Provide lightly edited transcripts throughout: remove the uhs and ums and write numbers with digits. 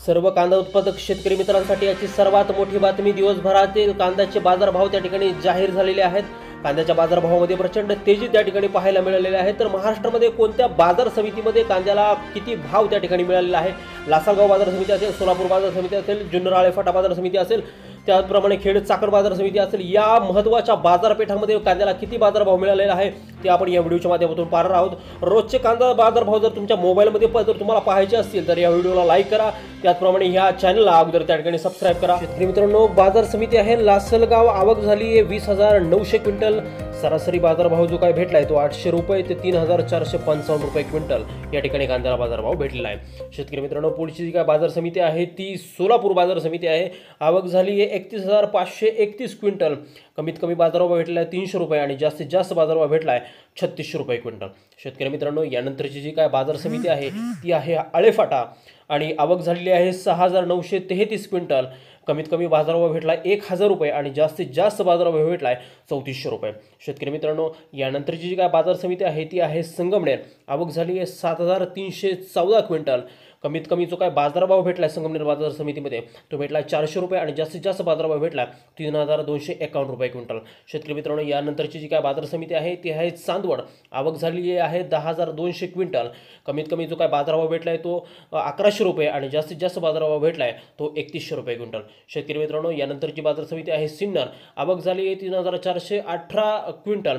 सर्व कांदा उत्पादक शेतकरी मित्रांसाठी याची सर्वात मोठी बातमी. दिवसभरातील कांद्याचे बाजारभाव त्या ठिकाणी जाहीर झालेले आहेत. कांद्याच्या बाजारभावामध्ये प्रचंड तेजी त्या ठिकाणी पाहायला मिळालेली आहे. तर महाराष्ट्रामध्ये कोणत्या बाजार समितीमध्ये कांद्याला किती भाव त्या ठिकाणी मिळालेला आहे, लासलगाव बाजार समिती असेल, सोलापूर बाजार समिती असेल, जुन्नर आळेफाटा बाजार समिती असेल, त्याचप्रमाणे खेड चाकण बाजार समिती असेल, या महत्त्वाच्या बाजारपेठांमध्ये कांद्याला किती बाजारभाव मिळालेला आहे ते आपण या व्हिडिओच्या माध्यमातून पाहणार आहोत. रोजचे कांदा बाजारभाव जर तुमच्या मोबाईलमध्ये जर तुम्हाला पाहायचे असतील तर या व्हिडिओला लाईक करा. त्याचप्रमाणे ह्या चॅनलला अगोदर त्या ठिकाणी सबस्क्राईब करा. शेतकरी मित्रांनो, बाजार समिती आहे लासलगाव. आवक झाली आहे 20,900 क्विंटल. सरासरी बाजारभाव जो काय भेटलाय तो 800 रुपये ते 3,455 रुपये क्विंटल या ठिकाणी कांद्याला बाजारभाव भेटलेला आहे. शेतकरी मित्रांनो, पुढची जी काय बाजार समिती आहे ती सोलापूर बाजार समिती आहे. आवक झाली आहे 31,531 क्विंटल. कमीत कमी बाजारभाव भेटला आहे 300 रुपये आणि जास्तीत जास्त बाजारभाव भेटला आहे 3600 रुपये क्विंटल. शेतकरी मित्रांनो, यानंतरची जी काय बाजार समिती आहे ती आहे आळेफाटा आणि आवक झालेली आहे 6,933 क्विंटल. कमीत कमी बाजारभाव भेटला 1,000 रुपये आणि जास्तीत जास्त बाजारभाव भेटला आहे 3400 रुपये. शेतकरी मित्रांनो, यानंतरची जी काय बाजार समिती आहे ती आहे संगमनेर. आवक झाली आहे 7,314 क्विंटल. कमीत कमी जो काय बाजारभाव भेटला आहे संगमनेर बाजार समितीमध्ये तो भेटला 400 रुपये आणि जास्तीत जास्त बाजारभाव भेटला 3,251 रुपये क्विंटल. शेतकरी मित्रांनो, यानंतरची जी काय बाजार समिती आहे ती आहे चांदवड. आवक झालेली आहे 10,200 क्विंटल. कमीत कमी जो काय बाजारभाव भेटला आहे तो 1100 रुपये आणि जास्तीत जास्त बाजारभाव भेटला आहे तो 3100 रुपये क्विंटल. शेतकरी मित्रांनो, यानंतरची बाजार समिती आहे सिन्नर. आवक झाली आहे 3,418 क्विंटल.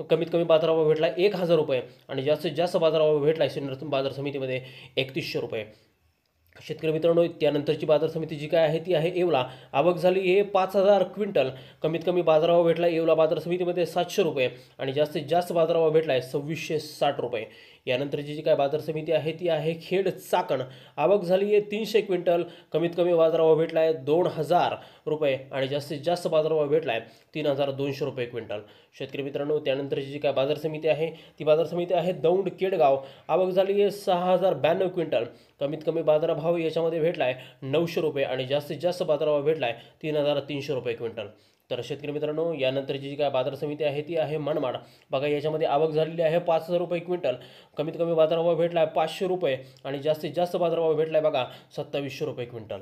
कमीत कमी बाजारभाव भेटला 1,000 रुपये आणि जास्तीत जास्त बाजारभाव भेटला आहे सिन्नर बाजार समितीमध्ये 3100 रुपये. शेतकरी मित्रांनो, त्यानंतरची बाजार समिती जी काय आहे ती आहे येवला. आवक झाली आहे 5,000 क्विंटल. कमीत कमी बाजारभाव भेटला येवला बाजार समितीमध्ये 700 रुपये आणि जास्तीत जास्त बाजारभाव भेटला आहे 2660 रुपये. यानंतरची जी काय बाजार समिती आहे ती आहे खेड चाकण. आवक झाली आहे 300 क्विंटल. कमीत कमी बाजारभाव भेटला आहे 2,000 रुपये आणि जास्तीत जास्त बाजारभाव भेटला आहे 3,200 रुपये क्विंटल. शेतकरी मित्रांनो, त्यानंतरची जी काय बाजार समिती आहे ती बाजार समिती आहे दौंड केडगाव. आवक झाली आहे 6,092 क्विंटल. कमीत कमी बाजारभाव याच्यामध्ये भेटला आहे 900 रुपये आणि जास्तीत जास्त बाजारभाव भेटला आहे 3,300 रुपये क्विंटल. तर शेतकरी मित्रांनो, यानंतरची जी काय बाजार समिती आहे ती आहे मनमाड. बघा, याच्यामध्ये आवक झालेली आहे 5,000 रुपये क्विंटल. कमीत कमी बाजारभाव भेटला आहे 500 रुपये आणि जास्तीत जास्त बाजारभाव भेटला आहे बघा 2700 रुपये क्विंटल.